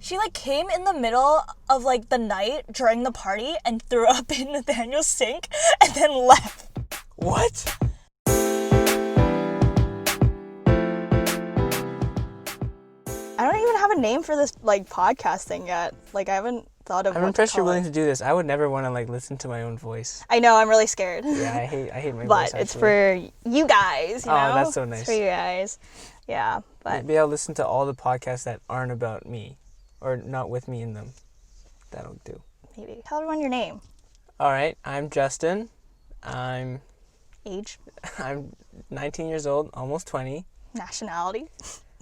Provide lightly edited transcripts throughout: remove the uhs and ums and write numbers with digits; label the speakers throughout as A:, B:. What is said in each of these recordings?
A: She, like, came in the middle of, like, the night during the party and threw up in Nathaniel's sink and then left.
B: What?
A: I don't even have a name for this, like, podcast thing yet. Like, I haven't thought of
B: I'm
A: what
B: impressed
A: to
B: you're
A: call
B: willing
A: it.
B: to do this. I would never want to, like, listen to my own voice.
A: I know, I'm really scared.
B: Yeah, I hate my voice,
A: But
B: actually.
A: it's for you guys, you know?
B: that's so nice.
A: It's for you guys. Yeah, but
B: Maybe I'll listen to all the podcasts that aren't about me. Or not with me in them. That'll do.
A: maybe. Tell everyone your name.
B: Alright, I'm Justin. I'm
A: Age.
B: 19 years old, almost 20.
A: Nationality.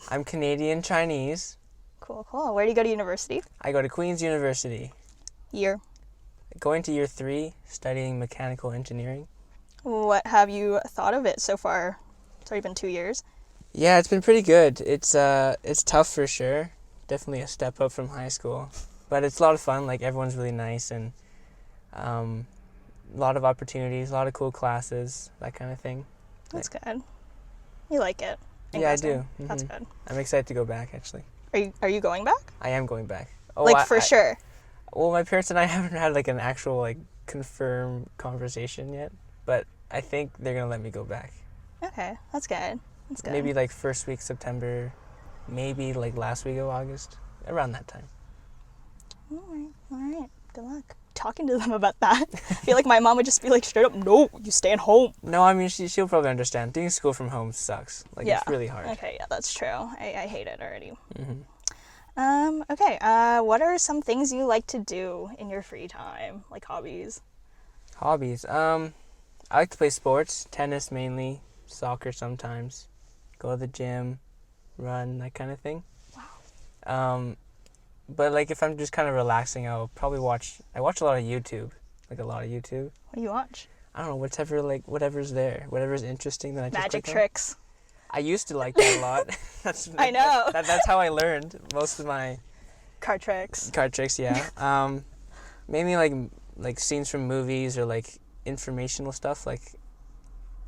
B: I'm Canadian Chinese.
A: Cool. Where do you go to university?
B: I go to Queen's University.
A: Year.
B: Going to year 3, studying mechanical engineering.
A: What have you thought of it so far? It's already been 2 years.
B: Yeah, it's been pretty good. It's tough for sure. Definitely a step up from high school. But it's a lot of fun. Like, everyone's really nice, and a lot of opportunities, a lot of cool classes, that kind of thing.
A: That's good. You like it.
B: Yeah, I
A: Interesting.
B: do.
A: That's good.
B: I'm excited to go back, actually.
A: Are you going back?
B: I am going back.
A: For sure.
B: Well, my parents and I haven't had, like, an actual, like, confirmed conversation yet. But I think they're going to let me go back.
A: Okay, that's good. That's good.
B: Maybe, like, first week September. Maybe, like, last week of August. Around that time.
A: All right. Good luck. Talking to them about that. I feel like my mom would just be like, straight up, no, you stay at home.
B: No, I mean, she'll probably understand. Doing school from home sucks. Like,
A: Yeah.
B: it's really hard.
A: Okay, yeah, that's true. I hate it already.
B: Mm-hmm.
A: Okay, what are some things you like to do in your free time? Like hobbies?
B: Hobbies. I like to play sports. Tennis mainly. Soccer sometimes. Go to the gym. Run, that kind of thing. Wow. But, like, if I'm just kind of relaxing, I'll probably I watch a lot of YouTube. Like, a lot of YouTube.
A: What do you watch?
B: I don't know, whatever's there. Whatever's interesting that I just
A: Magic
B: click on.
A: tricks.
B: I used to like that a lot.
A: I know.
B: That's how I learned most of my
A: Card tricks.
B: card tricks, yeah. Mainly like scenes from movies or like informational stuff. Like,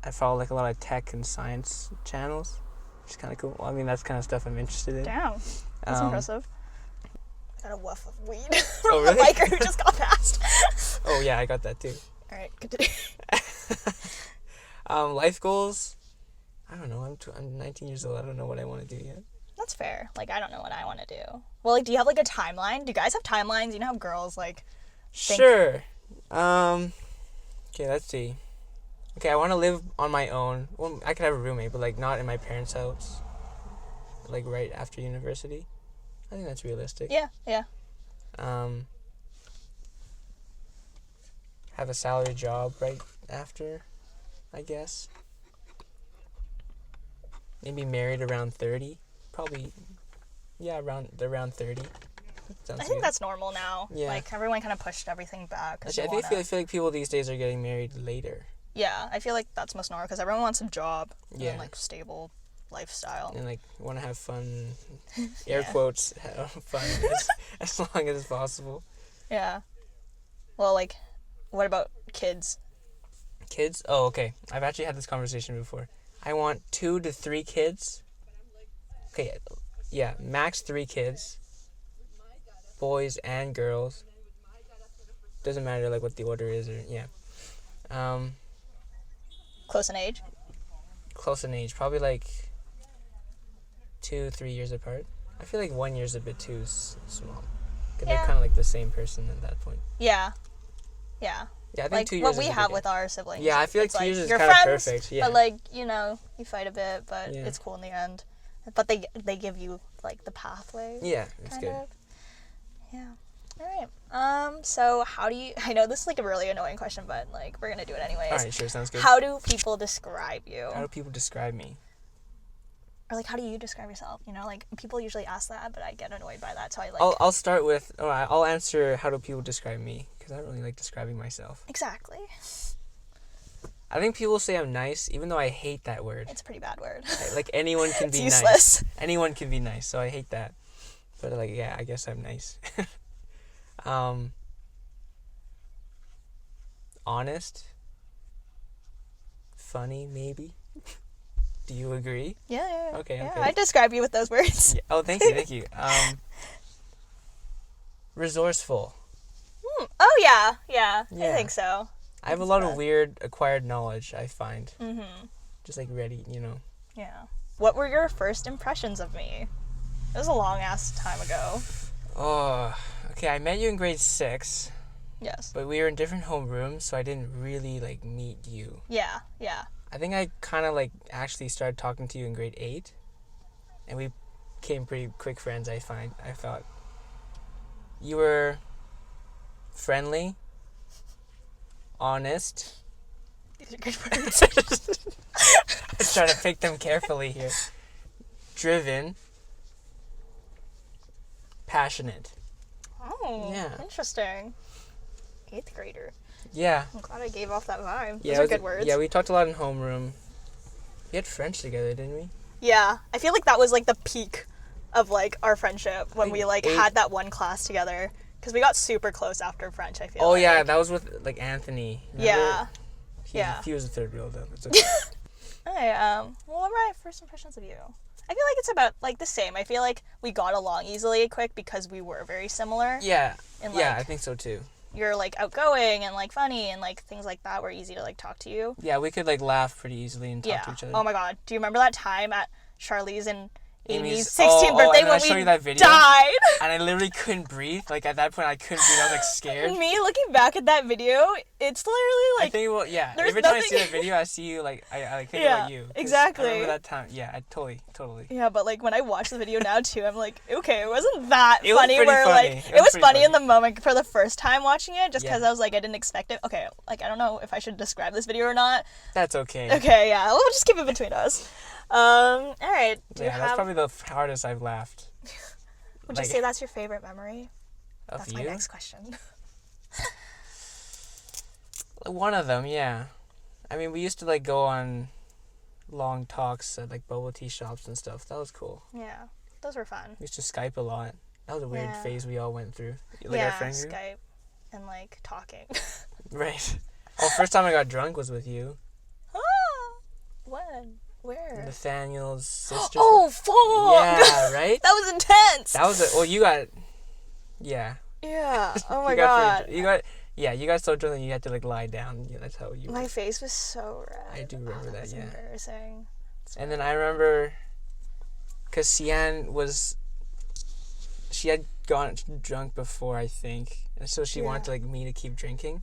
B: I follow like a lot of tech and science channels, which is kind of cool. Well, I mean, that's kind of stuff I'm interested in.
A: Damn, that's impressive. I got a whiff of weed from
B: Oh, really?
A: the biker who just got past.
B: Oh yeah, I got that too.
A: All right, continue.
B: Life goals. I don't know. I'm 19 years old. I don't know what I want to do yet.
A: That's fair. Like, I don't know what I want to do. Well, like, do you have like a timeline? Do you guys have timelines? You know how girls like think.
B: Sure. Okay, let's see. Okay, I want to live on my own. Well, I could have a roommate, but like not in my parents' house. Like right after university. I think that's realistic.
A: Yeah.
B: Have a salary job right after, I guess. Maybe married around 30. Probably, yeah, around 30. Sounds
A: I think
B: good.
A: that's normal now.
B: Yeah.
A: Like, everyone kind of pushed everything back. 'Cause
B: Actually,
A: they
B: I feel like people these days are getting married later.
A: Yeah, I feel like that's most normal because everyone wants a job
B: Yeah.
A: and like stable lifestyle.
B: And like want to have fun, air quotes, have fun as long as possible.
A: Yeah. Well, like, what about kids?
B: Kids? Oh, okay. I've actually had this conversation before. I want 2 to 3 kids. Okay, yeah, max 3 kids. Boys and girls. Doesn't matter like what the order is or yeah.
A: Close in age?
B: Close in age, probably like 2-3 years apart. I feel like 1 year's a bit too small. 'Cause they're
A: Yeah.
B: kind of like the same person at that point.
A: Yeah.
B: Yeah, I think
A: Like
B: 2 years
A: what
B: is
A: we
B: a good
A: have
B: age.
A: with our siblings.
B: Yeah, I feel like
A: It's
B: 2 years is
A: you're
B: kind of
A: friends,
B: perfect. Yeah.
A: but like, you know, you fight a bit, but
B: Yeah.
A: it's cool in the end. But they give you like the pathway.
B: Yeah, it's
A: kind
B: good.
A: of. Yeah. All right. So how do you? I know this is like a really annoying question, but like we're gonna do it anyways.
B: All right, sure, sounds good.
A: How do people describe you?
B: How do people describe me?
A: Or like, how do you describe yourself? You know, like people usually ask that, but I get annoyed by that, so I like.
B: I'll start with. Oh, I'll answer. How do people describe me? Because I don't really like describing myself.
A: Exactly.
B: I think people say I'm nice, even though I hate that word.
A: It's a pretty bad word.
B: Like anyone can
A: It's
B: be
A: useless.
B: nice. Anyone can be nice, so I hate that. But like, yeah, I guess I'm nice. Honest. Funny, maybe. Do you agree?
A: Yeah.
B: Okay,
A: Yeah,
B: okay.
A: I describe you with those words.
B: Yeah. Oh, thank you. resourceful.
A: Oh, yeah. I
B: Yeah.
A: think so.
B: I have a
A: That's
B: lot of
A: bad.
B: weird acquired knowledge, I find.
A: Mm-hmm.
B: Just like ready, you know.
A: Yeah. What were your first impressions of me? It was a long-ass time ago.
B: Oh, okay, I met you in grade 6,
A: Yes.
B: but we were in different homerooms, so I didn't really, like, meet you.
A: Yeah.
B: I think I kind of, like, actually started talking to you in grade 8, and we became pretty quick friends, I thought. You were friendly, honest.
A: These are good words.
B: I was trying to pick them carefully here. Driven, passionate.
A: Oh,
B: Yeah.
A: interesting. 8th grader.
B: Yeah.
A: I'm glad I gave off that vibe.
B: Yeah,
A: Those are good words.
B: Yeah, we talked a lot in homeroom. We had French together, didn't we?
A: Yeah, I feel like that was like the peak of like our friendship when we like
B: 8
A: had that one class together because we got super close after French. I feel.
B: Oh
A: like.
B: yeah, that was with like Anthony. Remember?
A: Yeah.
B: He was a third wheel though. It's okay.
A: Hey, well, what were my first impressions of you? I feel like it's about like the same. I feel like we got along easily quick because we were very similar.
B: Yeah.
A: And,
B: Yeah,
A: like,
B: I think so too.
A: You're like outgoing and like funny and like things like that were easy to like talk to you.
B: Yeah, we could like laugh pretty easily and talk to each other.
A: Oh my god. Do you remember that time at Charlize and Amy's
B: Amy's-
A: 16th birthday
B: and then I
A: when
B: showed
A: we
B: you that video.
A: died?
B: And I literally couldn't breathe. Like at that point I couldn't breathe. I was like scared.
A: Me looking back at that video, it's literally
B: I
A: like
B: think well, yeah.
A: there's
B: Every time I see
A: nothing-
B: that video, I see you like I like think
A: Yeah,
B: about you. 'Cause
A: exactly.
B: I remember that time. Yeah, I totally.
A: yeah, but like when I watch the video now too, I'm like, okay, it wasn't that
B: It was
A: funny.
B: pretty
A: Where
B: funny.
A: like
B: It
A: it
B: was
A: was
B: pretty
A: funny in
B: funny.
A: the moment for the first time watching it, just because
B: Yeah.
A: I was like I didn't expect it. Okay, like I don't know if I should describe this video or not.
B: That's okay.
A: Okay, yeah, we'll just keep it between us. All right. Do you
B: Yeah, that's
A: have?
B: probably the hardest I've laughed.
A: Would you
B: like-
A: say that's your favorite memory?
B: Of
A: That's
B: you?
A: my next question.
B: One of them, yeah. I mean, we used to like go on long talks at like bubble tea shops and stuff. That was cool.
A: Yeah, those were fun.
B: We used to Skype a lot. That was a weird
A: Yeah.
B: phase we all went through. Like
A: yeah,
B: our friend group.
A: Skype and like talking.
B: Right. Oh, first time I got drunk was with you.
A: When? Where?
B: Nathaniel's sister.
A: Oh, fuck!
B: Yeah, right?
A: That was intense.
B: That was well, you got. Yeah.
A: Yeah. Oh my
B: you got
A: god.
B: pretty- you got. Yeah, you got so drunk that you had to like lie down. Yeah, that's how you.
A: My face was so red.
B: I do remember that,
A: was
B: yeah.
A: embarrassing.
B: And then I remember, cause Sian was. She had gone drunk before, I think, and so she wanted
A: Yeah.
B: like me to keep drinking.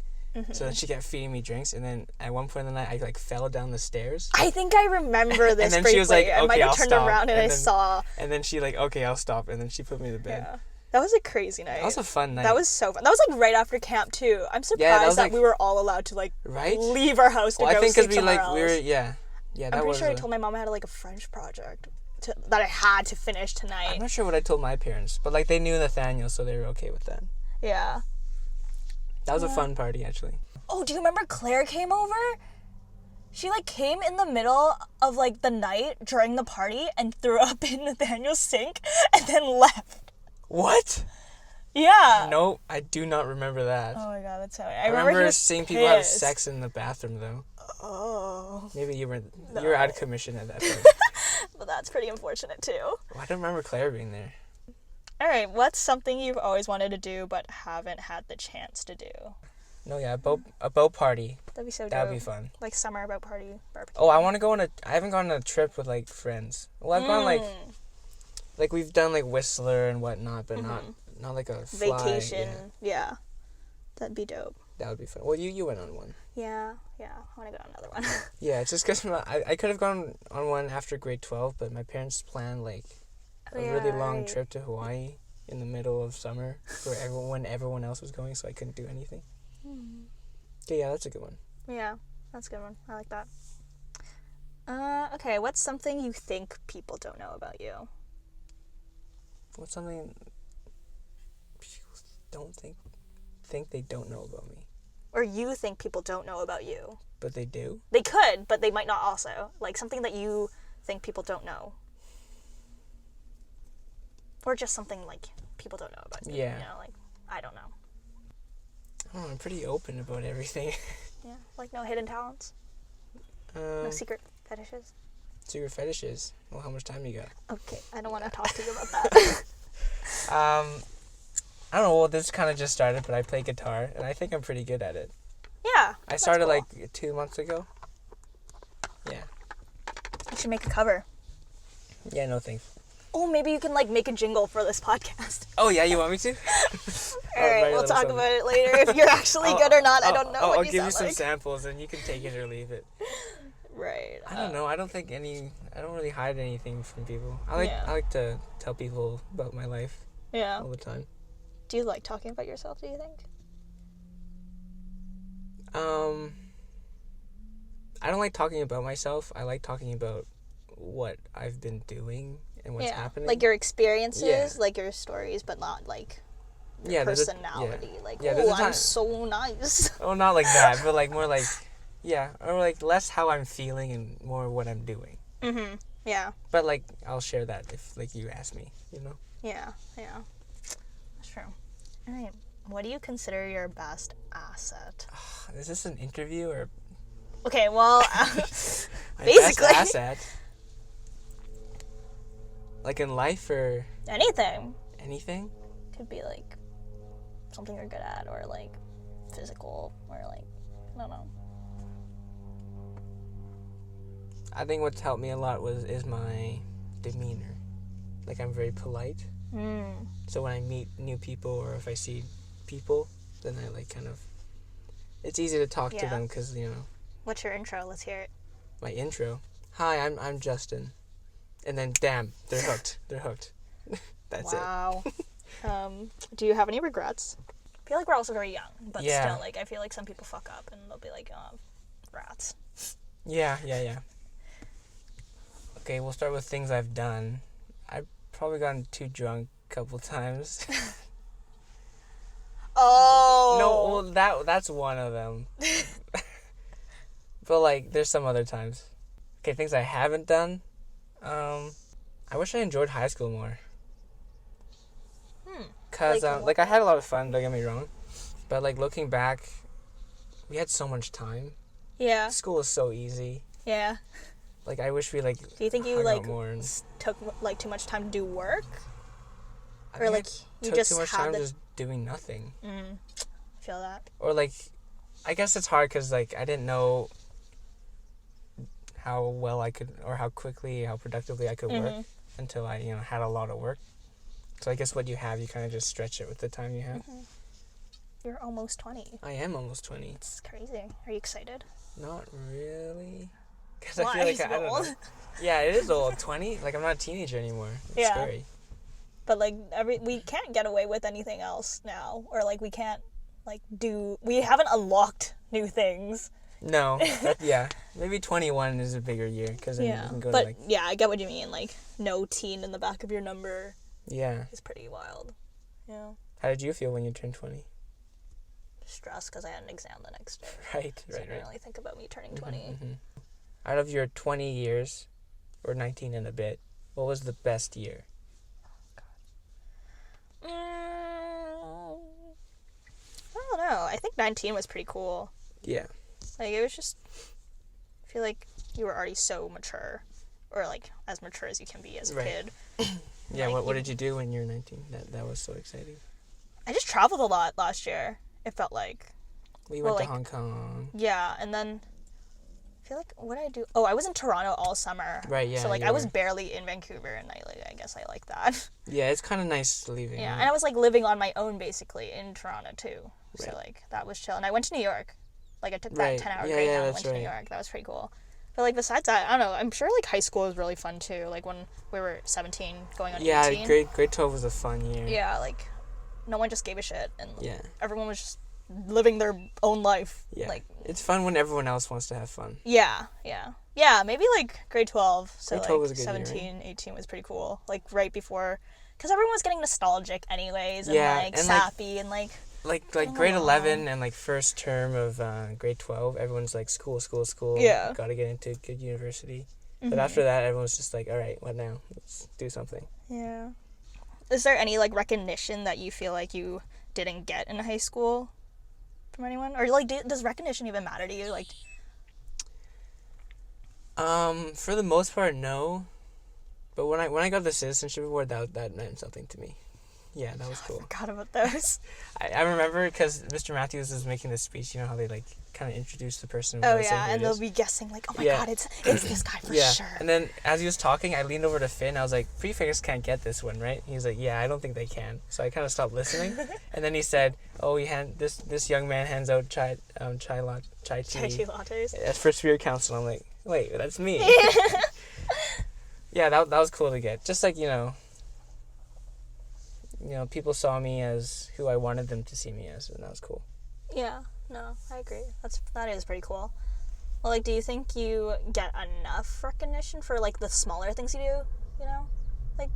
B: So then she kept feeding me drinks, and then at one point in the night, I like fell down the stairs.
A: I think I remember this
B: then
A: briefly.
B: she was like,
A: I might
B: "Okay,
A: have
B: I'll
A: turned
B: stop,"
A: around and,
B: and
A: I
B: then-
A: saw.
B: And then she like, okay, I'll stop, and then she put me to bed.
A: Yeah. That was a crazy night.
B: That was a fun night.
A: That was so fun. That was like right after camp too. I'm surprised
B: Yeah, that was,
A: that
B: like-
A: we were all allowed to like
B: right.
A: leave our house to
B: Well,
A: go
B: I think
A: sleep
B: we
A: somewhere
B: like
A: else.
B: we were yeah. That
A: I'm pretty
B: was.
A: sure I told my mom I had like a French project that I had to finish tonight.
B: I'm not sure what I told my parents, but like they knew Nathaniel, so they were okay with that.
A: Yeah.
B: That was a fun party actually.
A: Oh, do you remember Claire came over? She like came in the middle of like the night during the party and threw up in Nathaniel's sink and then left.
B: What?
A: Yeah.
B: No, I do not remember that.
A: Oh my god, that's so.
B: I
A: he
B: remember
A: was
B: seeing people have
A: pissed.
B: sex in the bathroom though.
A: Oh,
B: Maybe you were out of commission at that point.
A: but that's pretty unfortunate too.
B: Well, I don't remember Claire being there.
A: All right, what's something you've always wanted to do but haven't had the chance to do?
B: No, yeah, a boat party.
A: That'd be so dope.
B: That'd be fun.
A: Like summer boat party barbecue.
B: Oh, I want to go on I haven't gone on a trip with like friends. Well, I've gone like we've done like Whistler and whatnot, but not like a fly.
A: vacation.
B: Yeah,
A: Yeah. That'd be dope.
B: that would be fun. Well, you went on one.
A: Yeah. I want to go on another one.
B: Yeah, it's just because I could have gone on one after grade 12, but my parents planned like a really long
A: right.
B: trip to Hawaii in the middle of summer when everyone else was going, so I couldn't do anything. Okay, yeah, that's a good one.
A: Yeah, that's a good one. I like that. Okay, what's something you think people don't know about you?
B: What's something people don't think they don't know about me,
A: Or you think people don't know about you?
B: but they do?
A: They could, but they might not also. Like something that you think people don't know. Or just something like people don't know about you.
B: Yeah.
A: You know, like, I don't know.
B: Oh, I'm pretty open about everything.
A: Yeah, like no hidden talents? No secret fetishes?
B: Secret fetishes. Well, how much time you got?
A: Okay, I don't want to talk to you about that.
B: I don't know. Well, this kind of just started, but I play guitar, and I think I'm pretty good at it.
A: Yeah.
B: I started
A: cool.
B: like 2 months ago. Yeah.
A: You should make a cover.
B: Yeah. No thanks.
A: Oh, maybe you can like make a jingle for this podcast.
B: Oh yeah, you want me to?
A: All right, we'll talk about it later. If you're actually good or not, I don't know.
B: I'll
A: what you
B: give you
A: sound
B: some
A: like.
B: samples, and you can take it or leave it.
A: Right.
B: I don't know. I don't think I don't really hide anything from people. I
A: Yeah.
B: like to tell people about my life
A: Yeah.
B: all the time.
A: Do you like talking about yourself? Do you think?
B: I don't like talking about myself. I like talking about what I've been doing and what's happening.
A: Like your experiences,
B: Yeah.
A: like your stories, but not like your
B: Yeah,
A: personality. Like,
B: Yeah, there's a
A: I'm
B: time-
A: so nice.
B: Oh, not like that, but like more like, yeah, or like less how I'm feeling and more what I'm doing.
A: Mm-hmm. Yeah.
B: But like, I'll share that if like you ask me, you know.
A: Yeah. Yeah. That's true. All right. What do you consider your best asset?
B: Is this an interview or
A: Okay. Well,
B: my
A: basically
B: best asset? Like in life or
A: anything
B: anything?
A: could be like something you're good at, or like physical, or like I don't know.
B: I think what's helped me a lot is my demeanor. Like I'm very polite.
A: Mm.
B: So when I meet new people or if I see people, then I like kind of. It's easy to talk to
A: Yeah.
B: them because you know
A: What's your intro? Let's hear it.
B: my intro. Hi, I'm Justin, and then damn, they're hooked. They're hooked. That's it.
A: Wow. Do you have any regrets? I feel like we're also very young, but
B: Yeah.
A: still, like I feel like some people fuck up and they'll be like, oh, rats.
B: Yeah. Okay, we'll start with things I've done. I've probably gotten too drunk a couple times.
A: Oh.
B: No, well that's one of them. But like, there's some other times. Okay, things I haven't done. I wish I enjoyed high school more. Cause
A: Like
B: I had a lot of fun. Don't get me wrong, but like looking back, we had so much time.
A: Yeah.
B: School is so easy.
A: Yeah.
B: Like I wish we like.
A: Do you think you
B: hung out
A: like
B: more and
A: took like too much time to do work,
B: I
A: or
B: think I
A: like you
B: took
A: just
B: too much
A: had
B: time
A: the?
B: just doing nothing.
A: Feel that.
B: Or like, I guess it's hard because like I didn't know how well I could or how quickly, how productively I could work until I had a lot of work. So I guess what you have, you kind of just stretch it with the time you have.
A: You're almost 20.
B: I am almost 20.
A: It's crazy. Are you excited?
B: Not really. Because I
A: Why?
B: feel like
A: Is it
B: I don't
A: old?
B: know. Yeah, it is old. 20? Like I'm not a teenager anymore. It's
A: Yeah.
B: scary.
A: But like we can't get away with anything else now, or like we can't like we haven't unlocked new things.
B: No. Yeah. Maybe 21 is a bigger year because then you
A: Yeah.
B: can go
A: But
B: to like.
A: yeah, I get what you mean. Like no teen in the back of your number
B: Yeah.
A: is pretty wild. Yeah.
B: How did you feel when you turned 20?
A: Stressed because I had an exam the next day.
B: Right.
A: So I didn't really think about me turning 20.
B: Out of your 20 years, or 19 and a bit, what was the best year?
A: I don't know. I think 19 was pretty cool.
B: Yeah.
A: Like it was just, I feel like you were already so mature, or like as mature as you can be as a
B: Right.
A: kid.
B: Yeah,
A: Like,
B: what did you do when you were 19? That was so exciting.
A: I just traveled a lot last year. It felt like.
B: We
A: Well,
B: went
A: like-
B: to Hong Kong.
A: Yeah, and then I feel like what did I do? Oh, I was in Toronto all summer.
B: Right, yeah,
A: So like
B: you
A: I was
B: were.
A: barely in Vancouver, and I guess I like that.
B: Yeah, it's kind of nice leaving.
A: Yeah,
B: right?
A: and I was like living on my own basically in Toronto too. So
B: Right.
A: like that was chill. And I went to New York. Like I took that
B: Right.
A: 10-hour
B: Yeah,
A: Greyhound
B: yeah,
A: and
B: that's
A: went to New
B: right.
A: York. That was pretty cool. But like besides that, I don't know. I'm sure like high school was really fun too. Like when we were 17 going on 18.
B: grade 12 was a fun year.
A: Yeah, like no one just gave a shit, and
B: Yeah.
A: everyone was just living their own life.
B: Yeah.
A: Like
B: It's fun when everyone else wants to have fun.
A: yeah. Maybe like grade 12. So
B: Grade 12
A: like
B: was a good year,
A: 17, 18 was pretty cool. Like right before, because everyone was getting nostalgic anyways, and
B: Yeah,
A: like
B: and, like,
A: sappy and like.
B: Like grade 11 and like first term of grade 12, everyone's like school.
A: Yeah.
B: Got to get into a good university. But after that, everyone's just like, all right, what now? Let's do something.
A: Yeah. Is there any like recognition that you feel like you didn't get in high school from anyone, or like does recognition even matter to you? Like.
B: For the most part, no. But when I got the citizenship award, that meant something to me. Yeah, that was cool.
A: Forgot about those.
B: I remember because Mr. Matthews was making this speech. You know how they like kind of introduce the person.
A: Oh
B: by saying
A: yeah,
B: who
A: and
B: it
A: they'll
B: is?
A: be guessing like, oh my
B: Yeah.
A: god, it's this guy for
B: Yeah.
A: sure.
B: And then as he was talking, I leaned over to Finn. I was like, Prefix can't get this one, right? He's like, yeah, I don't think they can. So I kind of stopped listening. And then he said, oh, this young man hands out chai
A: Chai
B: tea
A: tea lattes.
B: for Spirit Council. I'm like, wait, that's me. Yeah, that was cool to get. Just like, you know, people saw me as who I wanted them to see me as, and that was cool.
A: Yeah, no, I agree. That is pretty cool. Well, like, do you think you get enough recognition for like the smaller things you do? You know, like,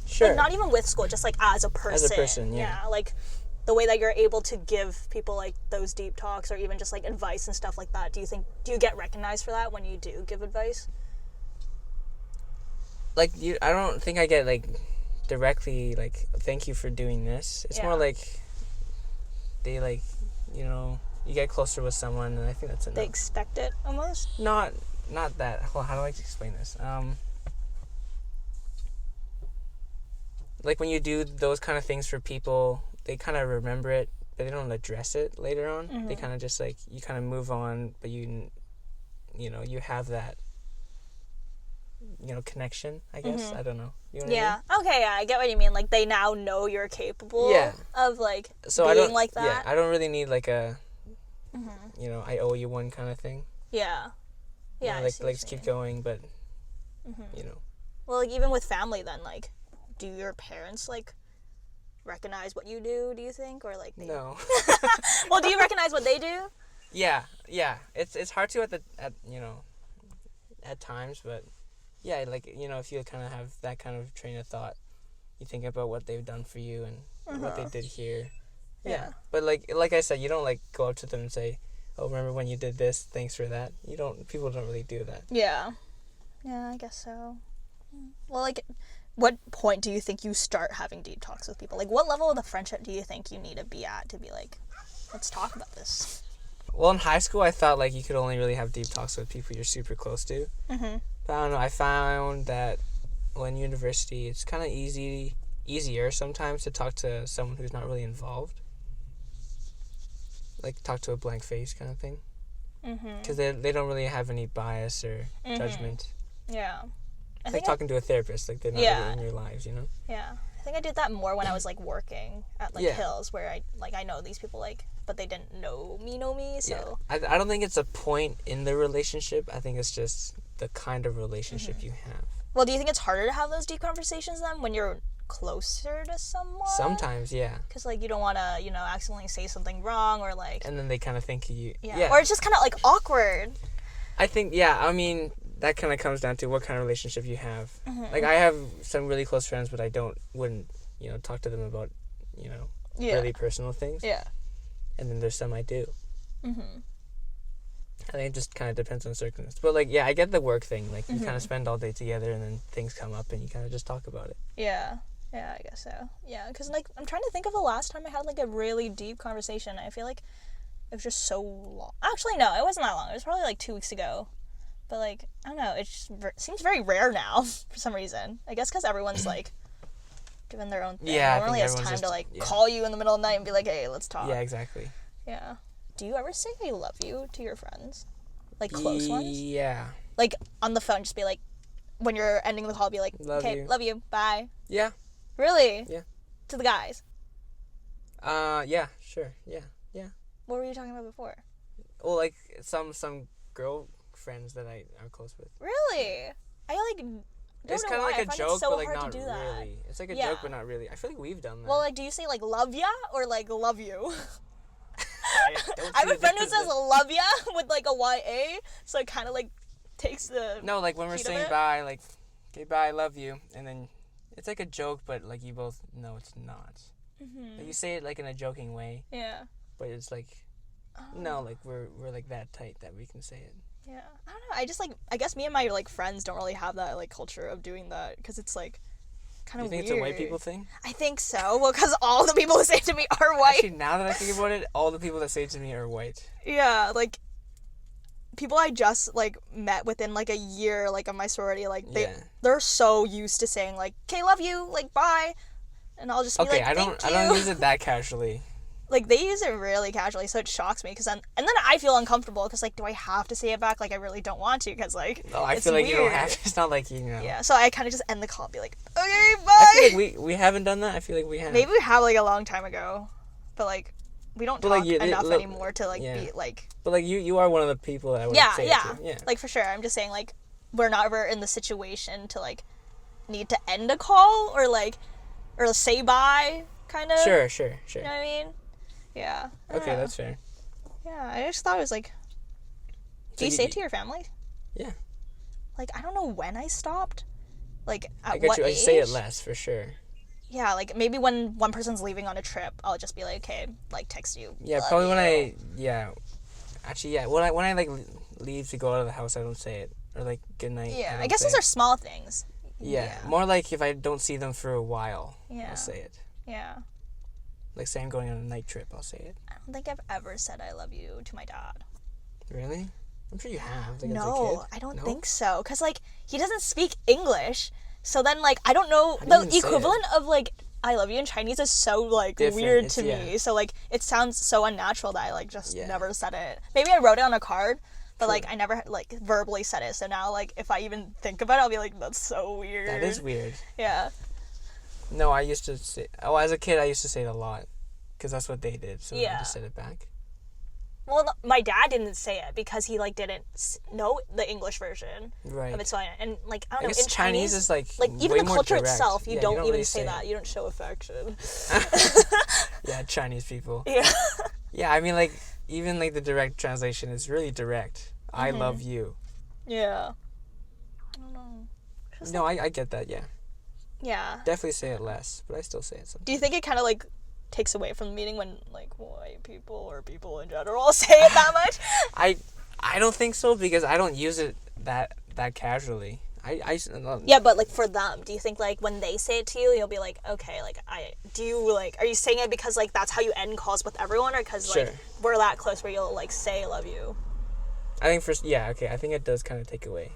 B: Sure.
A: like not even with school, just like as a person.
B: Yeah.
A: Like the way that you're able to give people like those deep talks or even just like advice and stuff like that. Do you get recognized for that when you do give advice?
B: Like, I don't think I get like directly like thank you for doing this. It's more like they like, you get closer with someone, and I think that's enough.
A: They expect it almost.
B: Not that. Well, how do I explain this? Like when you do those kind of things for people, they kind of remember it, but they don't address it later on.
A: Mm-hmm.
B: They kind of just like, you kind of move on, but you have that, connection, I guess.
A: Mm-hmm.
B: I don't know. You know what I
A: Yeah.
B: mean?
A: Okay. Yeah, I get what you mean. Like they now know you're capable.
B: Yeah.
A: Of like
B: So
A: being
B: I don't
A: like that.
B: Yeah, I don't really need like a,
A: Mm-hmm.
B: I owe you one kind of thing.
A: Yeah. Yeah. I
B: Like
A: see what
B: let's
A: you
B: keep
A: mean.
B: going, but
A: Mm-hmm. Well, like even with family, then like, do your parents like recognize what you do? Do you think, or like they...
B: no.
A: Well, do you recognize what they do?
B: Yeah. It's hard to at times, but yeah, like if you kind of have that kind of train of thought, you think about what they've done for you and what they did here. Yeah. But like I said, you don't like go up to them and say, "Oh, remember when you did this? Thanks for that." People don't really do that.
A: Yeah. Yeah, I guess so. Well, like, what point do you think you start having deep talks with people? Like, what level of the friendship do you think you need to be at to be like, let's talk about this?
B: Well, in high school, I thought like you could only really have deep talks with people you're super close to.
A: Mm-hmm.
B: But I don't know. I found that in university, it's kind of easier sometimes to talk to someone who's not really involved. Like talk to a blank face kind of thing. Because they don't really have any bias or judgment.
A: Yeah.
B: Like talking to a therapist, like they're not really in your lives,
A: Yeah. I think I did that more when I was like working at like
B: Yeah.
A: Hills, where I know these people like, but they didn't know me, so.
B: Yeah. I don't think it's a point in the relationship. I think it's just the kind of relationship you have.
A: Well, do you think it's harder to have those deep conversations then when you're closer to someone?
B: Sometimes, yeah.
A: Because like you don't want to, accidentally say something wrong or like.
B: And then they kind of think you.
A: Yeah. Or it's just kind of like awkward.
B: I think, I mean, that kind of comes down to what kind of relationship you have. Like I have some really close friends, but I wouldn't, talk to them about, really personal things.
A: Yeah.
B: And then there's some I do. I think it just kind of depends on circumstances. But like, I get the work thing. Like you kind of spend all day together, and then things come up, and you kind of just talk about it.
A: Yeah. Yeah, I guess so. Yeah, because like I'm trying to think of the last time I had like a really deep conversation. I feel like it was just so long. Actually, no, it wasn't that long. It was probably like 2 weeks ago. But like I don't know, it just seems very rare now for some reason. I guess because everyone's like doing their own thing.
B: Yeah,
A: no one really has time to like call you in the middle of the night and be like, "Hey, let's talk."
B: Yeah, exactly.
A: Yeah. Do you ever say "I love you" to your friends, like close ones?
B: Yeah.
A: Like on the phone, just be like, when you're ending the call, be like, "Okay, love you, bye."
B: Yeah.
A: Really?
B: Yeah.
A: To the guys.
B: Yeah, sure, yeah.
A: What were you talking about before?
B: Well, like some girl friends that I'm close with.
A: Really? I like. Don't
B: It's
A: know
B: kind of
A: why.
B: like
A: I
B: a
A: find
B: joke,
A: it so
B: but like
A: hard
B: not
A: to do that.
B: really. It's like a
A: Yeah.
B: joke, but not really. I feel like we've done that.
A: Well, like, do you say like "love ya" or like "love you"?
B: don't
A: I have
B: see
A: a friend
B: the
A: who says
B: difference.
A: "love ya" with like a YA, so it kind of like takes the.
B: No, like when we're
A: heat of
B: saying
A: it?
B: bye, like, okay, bye, I love you, and then it's like a joke, but like you both know it's not. Like, you say it like in a joking way,
A: Yeah.
B: but it's like, no, like we're like that tight that we can say it.
A: Yeah. I don't know. I just like. I guess me and my like friends don't really have that like culture of doing that because it's like. Kind
B: You
A: of
B: think
A: weird.
B: it's a white people thing?
A: I think so. Well, because all the people who say it to me are white.
B: Actually, now that I think about it, all the people that say it to me are white.
A: Yeah, like people I just like met within like a year, like of my sorority, like they're so used to saying like, "Okay, love you," like bye, and I'll just be
B: Okay,
A: like,
B: I
A: thank
B: don't
A: you.
B: use it that casually.
A: Like, they use it really casually, so it shocks me, because then I feel uncomfortable, because, like, do I have to say it back? Like, I really don't want to, because, like,
B: No, I
A: it's
B: feel like you don't
A: weird.
B: have to. It's not like, you know.
A: Yeah, so I kind of just end the call and be like, okay, bye!
B: I feel like we haven't done that. I feel like we have.
A: Maybe we have, like, a long time ago, but, like, we don't
B: But,
A: talk
B: like, you-
A: enough
B: look,
A: anymore to, like,
B: yeah.
A: be, like...
B: But, like, you are one of the people that I would
A: Yeah,
B: say
A: yeah,
B: it to. Yeah.
A: like, for sure. I'm just saying, like, we're not ever in the situation to, like, need to end a call, or, like, or say bye, kind of.
B: Sure.
A: You know what I mean? Yeah. I don't
B: Okay,
A: know.
B: that's fair.
A: Yeah, I just thought it was like... Do you say it to your family?
B: Yeah.
A: Like, I don't know when I stopped. Like, at
B: I got
A: what
B: you. I
A: age?
B: say it less for sure.
A: Yeah, like, maybe when one person's leaving on a trip, I'll just be like, okay, like, text you.
B: Yeah,
A: love
B: probably when
A: you.
B: Actually, yeah. When I like leave to go out of the house, I don't say it, or like good night.
A: Yeah,
B: don't
A: I guess
B: say
A: those
B: it.
A: are small things.
B: Yeah, more like if I don't see them for a while,
A: Yeah.
B: I'll say it.
A: Yeah.
B: Like say I'm going on a night trip, I'll say it.
A: I don't think I've ever said I love you to my dad.
B: Really? I'm sure you have. Like, as a
A: No,
B: kid.
A: I don't
B: No?
A: think so. Because, like, he doesn't speak English. So then, like, I don't know.
B: How do you even
A: The
B: say
A: equivalent of, like, I love you in Chinese is so, like,
B: Different.
A: weird
B: It's-
A: to me.
B: yeah.
A: So, like, it sounds so unnatural that I, like, just
B: Yeah.
A: never said it. Maybe I wrote it on a card, but,
B: True.
A: like, I never, like, verbally said it. So now, like, if I even think about it, I'll be like, that's so weird.
B: That is weird.
A: Yeah.
B: No, I used to say. Oh, as a kid, I used to say it a lot, because that's what they did. So I
A: Yeah.
B: just said it back.
A: Well, my dad didn't say it because he, like, didn't know the English version
B: Right.
A: of it. So and, like, I don't
B: I
A: know.
B: guess
A: In Chinese,
B: is like
A: even
B: way
A: the
B: more
A: culture
B: direct.
A: itself, you
B: Yeah,
A: don't even
B: really
A: say
B: it.
A: that. You don't show affection.
B: Yeah, Chinese people.
A: Yeah.
B: Yeah, I mean, like, even, like, the direct translation is really direct. I love you.
A: Yeah. I don't know. Just
B: No, I get that, yeah.
A: Yeah.
B: Definitely say it less, but I still say it sometimes.
A: Do you think it kind of, like, takes away from the meaning when, like, white people or people in general say it that much?
B: I don't think so, because I don't use it that casually.
A: Yeah, but, like, for them, do you think, like, when they say it to you, you'll be like, okay, like, are you saying it because, like, that's how you end calls with everyone, or because, like,
B: Sure.
A: we're that close where you'll, like, say I love you?
B: I think I think it does kind of take away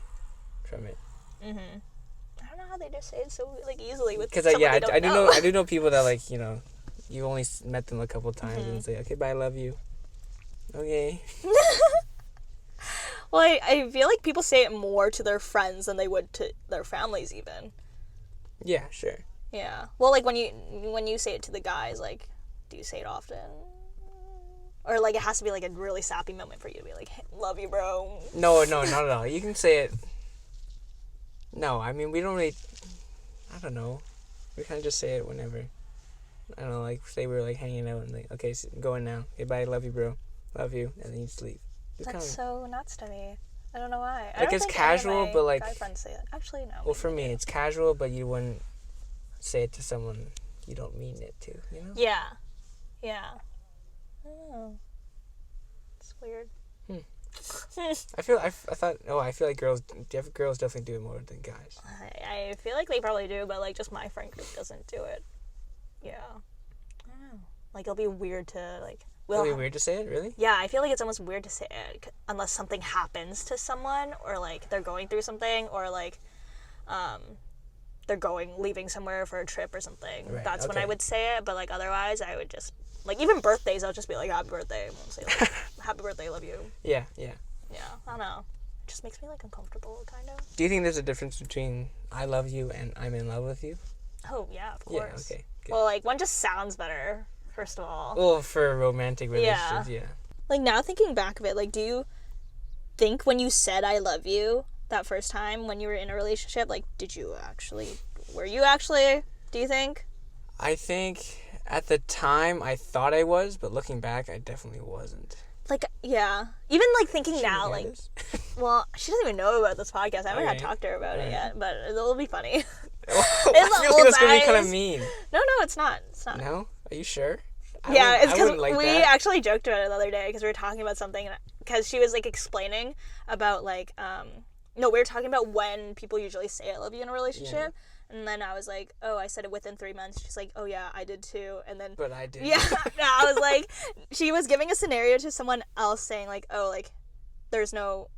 B: from it.
A: I don't know how they just say it so, like, easily with
B: Because
A: someone
B: I
A: they don't
B: do
A: know.
B: I do know people that, like, you know, you've only met them a couple times
A: Mm-hmm.
B: and say, okay, bye, I love you. Okay.
A: Well, I feel like people say it more to their friends than they would to their families, even.
B: Yeah, sure.
A: Yeah. Well, like, when you say it to the guys, like, do you say it often? Or, like, it has to be, like, a really sappy moment for you to be like, hey, love you, bro.
B: No, not at all. You can say it. No, I mean, we don't really. I don't know. We kind of just say it whenever. I don't know, like, say we're, like, hanging out and, like, okay, going now. Okay, bye, love you, bro. Love you. And then you just leave. Just
A: That's so nuts to me. I don't know why. I
B: Like,
A: don't
B: it's
A: think any of
B: casual,
A: my
B: but, like-
A: guy friends say that. Actually, no.
B: Well, for me, it's casual, but you wouldn't say it to someone you don't mean it to, you know?
A: Yeah. Yeah. I don't know. It's weird.
B: I feel like girls definitely do it more than guys.
A: I feel like they probably do, but, like, just my friend group doesn't do it. Yeah. I don't know. Like, it'll be weird to, like...
B: It'd be weird to say it, really?
A: Yeah, I feel like it's almost weird to say it unless something happens to someone, or, like, they're going through something, or, like, they're leaving somewhere for a trip or something.
B: Right,
A: That's when I
B: okay.
A: would say it, but, like, otherwise I would just, like, even birthdays, I'll just be like, happy birthday. I won't say, like, happy birthday, love you.
B: Yeah.
A: Yeah, I don't know. It just makes me, like, uncomfortable, kind of.
B: Do you think there's a difference between I love you and I'm in love with you?
A: Oh, yeah, of
B: Yeah,
A: course.
B: okay. Good.
A: Well, like, one just sounds better, first of all.
B: Well, for romantic relationships, yeah.
A: Like, now thinking back of it, like, do you think when you said I love you that first time when you were in a relationship, like, were you actually, do you think?
B: I think at the time I thought I was, but looking back, I definitely wasn't.
A: Like, yeah. Even, like, thinking now, like, well, she doesn't even know about this podcast. I haven't had
B: Okay.
A: talked to her about it
B: Alright.
A: yet, but it'll be funny.
B: I
A: the
B: feel
A: old
B: like that's gonna be kind of
A: guys.
B: mean.
A: No, it's not. It's not.
B: No? Are you sure?
A: Yeah, it's
B: I
A: because
B: wouldn't like
A: we
B: that.
A: actually joked about it the other day because we were talking about something, because she was, like, explaining about, like, no, we were talking about when people usually say I love you in a relationship, and then I was like, oh, I said it within 3 months. She's like, oh, yeah, I did too, and then,
B: But I did.
A: yeah, no, I was like, she was giving a scenario to someone else saying, like, oh, like, there's no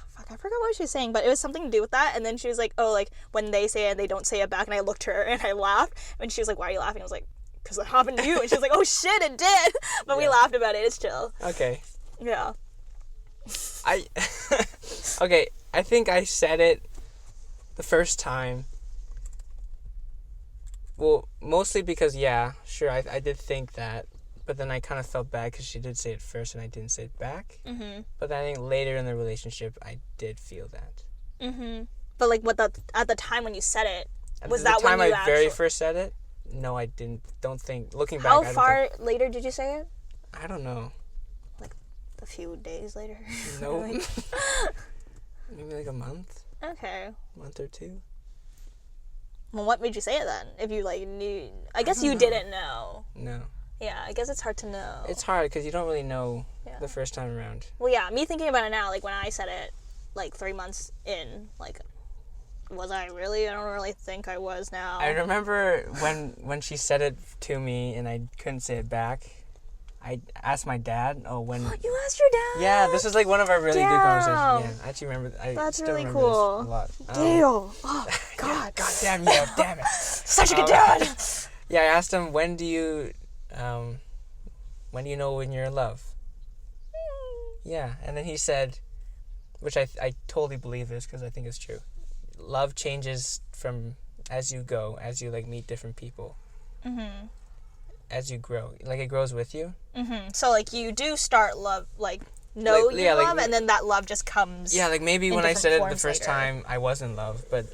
A: fuck, I forgot what she was saying, but it was something to do with that. And then she was like, oh, like when they say it, they don't say it back. And I looked at her and I laughed. And she was like, why are you laughing? I was like, because it happened to you. And she was like, oh shit, it did. But we laughed about it. It's chill.
B: Okay.
A: Yeah.
B: Okay, I think I said it the first time. Well, mostly because, yeah, sure, I did think that. But then I kind of felt bad because she did say it first and I didn't say it back.
A: Mm-hmm.
B: But then I think later in the relationship, I did feel that.
A: Mm-hmm. But like, at the time when you said it, was
B: At
A: that
B: the time
A: when you
B: I very first said it? No, I didn't. Don't think. Looking back,
A: How
B: I don't
A: far later did you say it?
B: think, I don't know.
A: Like a few days later.
B: No. Maybe like a month.
A: Okay.
B: Month or two.
A: Well, what made you say it then? If you like knew, I guess you didn't know.
B: No.
A: Yeah, I guess it's hard to know.
B: It's hard because you don't really know
A: Yeah.
B: the first time around.
A: Well, yeah, me thinking about it now, like when I said it, like 3 months in, like, was I really? I don't really think I was now.
B: I remember when she said it to me and I couldn't say it back. I asked my dad, "Oh, when?"
A: You asked your dad?
B: Yeah, this was like one of our really good conversations.
A: Damn.
B: Yeah, I actually remember. I
A: That's
B: still
A: really
B: remember
A: cool.
B: this a lot.
A: Damn. Oh, God.
B: God damn you! Damn it!
A: Such a good dad.
B: Yeah, I asked him, when do you know when you're in love? Yeah, and then he said, which I totally believe this because I think it's true. Love changes from as you go, as you like meet different people. Mm-hmm. As you grow, like it grows with you.
A: Mm-hmm. So like you do start love, like know
B: Like,
A: you
B: yeah, like,
A: love, and then that love just comes.
B: Yeah, like maybe
A: in
B: when I
A: different
B: said it the
A: forms
B: first
A: later.
B: time, I was in love, but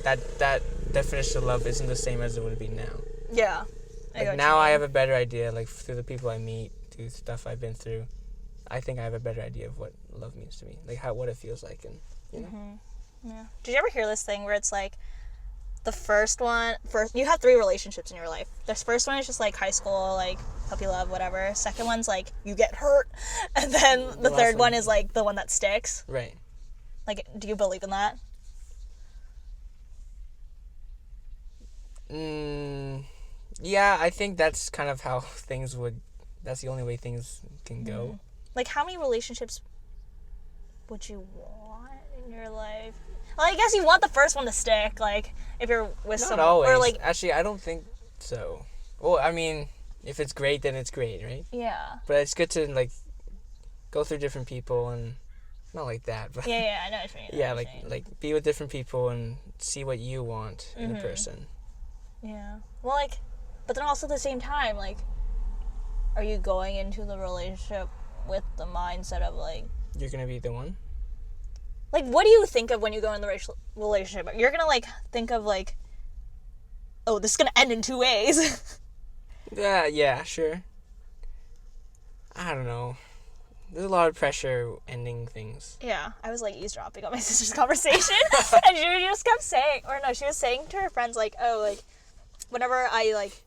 B: that definition of love isn't the same as it would be now.
A: Yeah.
B: Like now I have a better idea, like through the people I meet, through stuff I've been through. I think I have a better idea of what love means to me, like what it feels like, and you know.
A: Mm-hmm. Yeah. Did you ever hear this thing where it's like, the first you have 3 relationships in your life. The first one is just like high school, like puppy love, whatever. Second one's like you get hurt, and then the
B: last
A: third
B: one.
A: one is like the one that sticks.
B: Right.
A: Like, do you believe in that?
B: Yeah, I think that's kind of how that's the only way things can go.
A: Like, how many relationships would you want in your life? Well, I guess you want the first one to stick, like, if you're with
B: Not
A: someone.
B: always.
A: Or, like,
B: Actually, I don't think so. Well, I mean, if it's great, then it's great, right?
A: yeah.
B: But it's good to, like, go through different people and... Not like that, but...
A: Yeah, I know what you mean.
B: Yeah, like be with different people and see what you want in a person.
A: Yeah. Well, like, but then also at the same time, like, are you going into the relationship with the mindset of, like...
B: You're gonna be the one?
A: Like, what do you think of when you go in the relationship? You're gonna, like, think of, like, oh, this is gonna end in 2 ways.
B: Yeah, sure. I don't know. There's a lot of pressure ending things.
A: Yeah, I was, like, eavesdropping on my sister's conversation, and she just kept saying, or no, she was saying to her friends, like, oh, like, whenever I, like,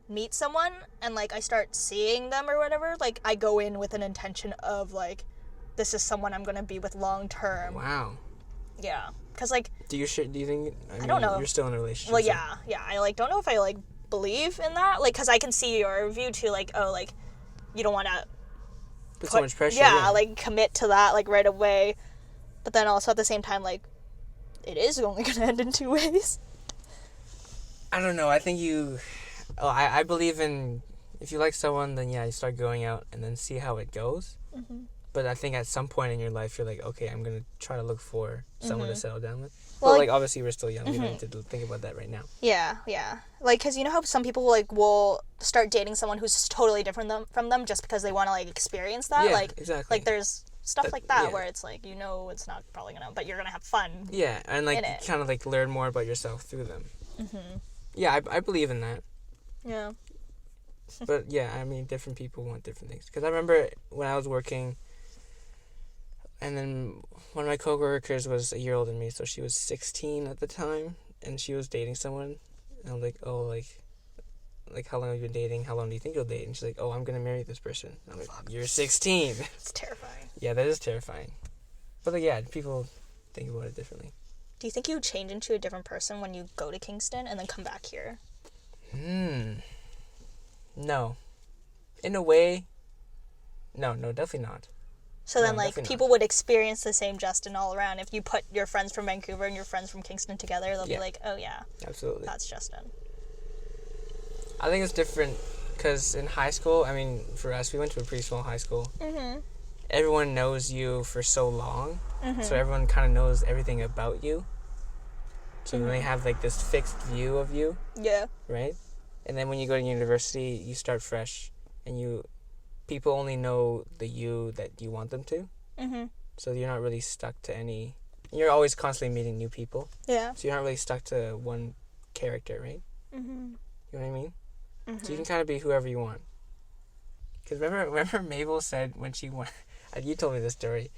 A: meet someone, and, like, I start seeing them or whatever, like, I go in with an intention of, like, this is someone I'm gonna be with long term.
B: Wow.
A: Yeah, because, like...
B: Do you think... I mean,
A: don't know.
B: You're still in a relationship.
A: Well,
B: so-
A: yeah, I, like, don't know if I, like, believe in that, like, because I can see your view, too, like, oh, like, you don't want to...
B: Put so much pressure.
A: Yeah, like, commit to that, like, right away. But then also at the same time, like, it is only going to end in 2 ways.
B: I don't know. I think you... Oh, I believe in... If you like someone, then yeah, you start going out and then see how it goes. Mm-hmm. But I think at some point in your life, you're like, okay, I'm going to try to look for someone to settle down with.
A: Well,
B: But,
A: like,
B: obviously, we're still young. We don't need to think about that right now.
A: Yeah. Like, because you know how some people, like, will start dating someone who's totally different from them just because they want to, like, experience that?
B: Yeah,
A: like,
B: exactly.
A: Like, there's stuff like that
B: yeah.
A: where it's, like, you know it's not probably going to... But you're going to have fun.
B: Yeah, and, like,
A: in it.
B: kind of, like, learn more about yourself through them. Mm-hmm. Yeah, I believe in that.
A: Yeah.
B: But, yeah, I mean, different people want different things. Because I remember when I was working... And then one of my coworkers was a year older than me, so she was 16 at the time, and she was dating someone. And I'm like, oh, like how long have you been dating? How long do you think you'll date? And she's like, oh, I'm gonna marry this person. And I'm like, you're 16.
A: It's terrifying.
B: Yeah, that is terrifying. But like, yeah, people think about it differently.
A: Do you think you change into a different person when you go to Kingston and then come back here?
B: No. In a way, no, definitely not.
A: So then,
B: No,
A: like,
B: definitely
A: people would experience the same Justin all around. If you put your friends from Vancouver and your friends from Kingston together, they'll be
B: Yeah.
A: like, oh, yeah,
B: Absolutely.
A: that's Justin.
B: I think it's different because in high school, I mean, for us, we went to a pretty small high school.
A: Mm-hmm.
B: Everyone knows you for so long,
A: Mm-hmm.
B: so everyone kind of knows everything about you. So then they
A: Mhm.
B: have like this fixed view of you,
A: Yeah.
B: right? And then when you go to university, you start fresh, and people only know the you that you want them to.
A: Mm-hmm.
B: So you're not really stuck to any. You're always constantly meeting new people,
A: Yeah.
B: so you're not really stuck to one character, right?
A: Mm-hmm.
B: You know what I mean?
A: Mm-hmm.
B: So you can kind of be whoever you want. Because remember Mabel said when she went, you told me this story,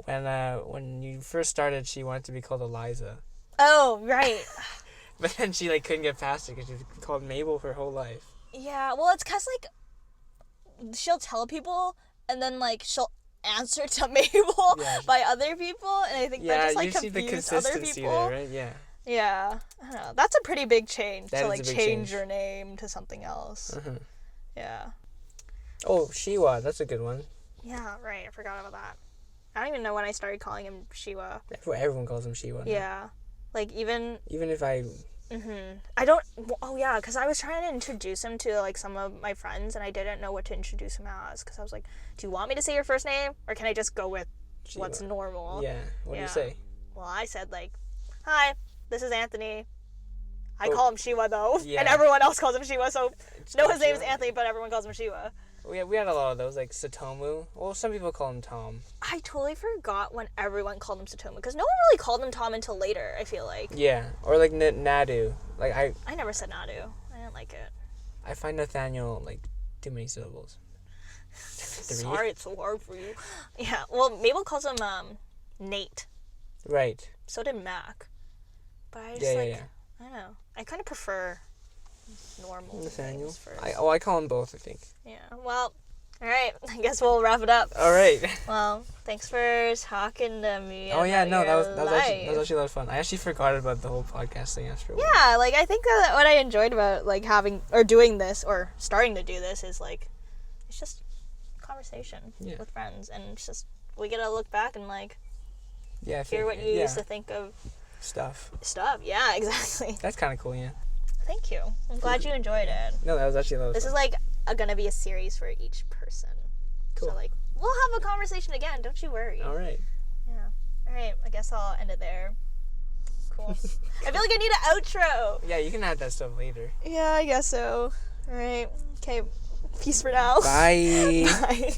B: when you first started, she wanted to be called Eliza,
A: Oh, right.
B: but then she like couldn't get past it because she was called Mabel her whole life.
A: Yeah, well, it's because, like, she'll tell people, and then, like, she'll answer to Mabel
B: Yeah.
A: by other people, and I think that
B: Yeah,
A: just, like,
B: you see the
A: confused other
B: consistency
A: people.
B: there, right? Yeah.
A: Yeah, I don't know. That's a pretty big change
B: That
A: to,
B: is
A: like,
B: a big
A: change
B: change.
A: your name to something else.
B: Uh-huh.
A: Yeah.
B: Oh, Shiwa, that's a good one.
A: Yeah, right. I forgot about that. I don't even know when I started calling him Shiwa.
B: Everyone calls him Shiwa. now.
A: Yeah. Like, even...
B: Even if I.
A: I don't... Oh, yeah, because I was trying to introduce him to, like, some of my friends, and I didn't know what to introduce him as, because I was like, do you want me to say your first name, or can I just go with
B: Shiwa.
A: what's normal?
B: Yeah. What do you
A: Yeah.
B: say?
A: Well, I said, like, hi, this is Anthony. I
B: Oh.
A: call him Shiwa, though,
B: Yeah.
A: and everyone else calls him Shiwa, so
B: Just
A: no,
B: call
A: his name is
B: Shiwa.
A: Anthony, but everyone calls him Shiwa.
B: We had a lot of those, like Satomu. Well, some people call him Tom.
A: I totally forgot when everyone called him Satomu, because no one really called him Tom until later, I feel like.
B: Yeah, or like Nadu. Like
A: I never said Nadu. I didn't like it.
B: I find Nathaniel like too many syllables.
A: Sorry, it's so hard for you. Yeah, well, Mabel calls him Nate.
B: Right.
A: So did Mac. But I just
B: Yeah,
A: like,
B: yeah.
A: I don't know. I kind of prefer normal
B: Nathaniel.
A: names first.
B: I call them both, I think.
A: Yeah, well, alright, I guess we'll wrap it up.
B: All right.
A: Well, thanks for talking to me.
B: Oh yeah,
A: about
B: no,
A: your
B: that was actually
A: life.
B: a lot of fun. I actually forgot about the whole podcast thing after a while.
A: Yeah, like, I think that what I enjoyed about, like, having, or doing this, or starting to do this is, like, it's just conversation
B: Yeah.
A: with friends, and it's just, we get to look back and, like,
B: Yeah. I
A: hear
B: think-
A: what you
B: yeah.
A: used to think of
B: Stuff.
A: stuff. Yeah, exactly.
B: That's kind of cool, yeah.
A: Thank you. I'm glad you enjoyed it.
B: No, that was actually a lot of
A: This
B: fun.
A: is, like, gonna be a series for each person.
B: Cool.
A: So, like, we'll have a conversation again, don't you worry.
B: All right.
A: Yeah. Alright, I guess I'll end it there. Cool. I feel like I need an outro.
B: Yeah, you can add that stuff later.
A: Yeah, I guess so. Alright. Okay. Peace for now.
B: Bye.
A: Bye.